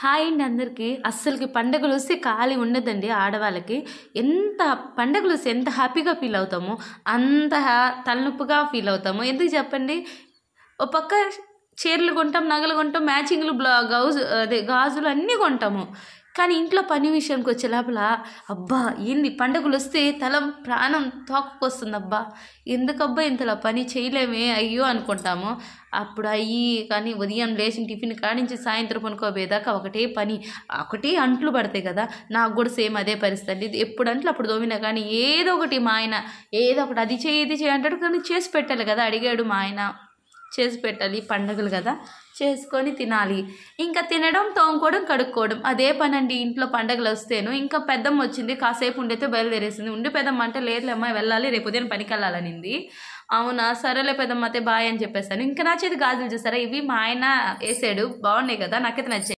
Hi అండి అందరికీ. అస్సలకి పండగలొస్తే ఖాళీ ఉండదండి ఆడవాళ్ళకి. ఎంత పండగలొస్తే ఎంత హ్యాపీగా ఫీల్ అవుతామో, అంత తలనొప్పిగా ఫీల్ అవుతాము. ఎందుకు చెప్పండి? ఓ పక్క చీరలు కొంటాం, నగలు కొంటాం, మ్యాచింగ్‌లు గాజులు అన్నీ కొంటాము. కానీ ఇంట్లో పని విషయానికొచ్చే లోపల అబ్బా! ఏంది పండగలొస్తే ప్రాణం తోకకొస్తుందబ్బా! ఎందుకబ్బా ఇంతలా పని చేయలేమే అయ్యో! అనుకుంటాము. అప్పుడు కానీ ఉదయం లేచిన టిఫిన్ కానించి సాయంత్రం పనుకోబోయేదాకా ఒకటే పని. ఒకటే అంట్లు పడతాయి కదా! నాకు కూడా సేమ్ అదే పరిస్థితి అండి. ఎప్పుడు అంట్లు అప్పుడు తోమినా కానీ ఏదో ఒకటి మా ఆయన ఏదో ఒకటి అది చెయ్యి, ఇది చెయ్యి అంటాడు. కానీ చేసి పెట్టాలి కదా! అడిగాడు మా ఆయన. చేసి పెట్టాలి, పండగలు కదా, చేసుకొని తినాలి. ఇంకా తినడం, తోముకోవడం, కడుక్కోవడం అదే పనండి ఇంట్లో పండగలు వస్తేను. ఇంకా పెద్దమ్మ వచ్చింది, కాసేపు ఉండైతే బయలుదేరేసింది. ఉండి పెద్దమ్మ అంటే లేదులేమ్మా వెళ్ళాలి, రేపు ఉదయం పనికి వెళ్ళాలనింది. అవునా సరేలే పెద్దమ్మ అయితే బాయ్ అని చెప్పేసాను. ఇంకా నా చేతి గాజులు చూసారా, ఇవి మా ఆయన వేసాడు, బాగున్నాయి కదా, నాకైతే నచ్చాయి.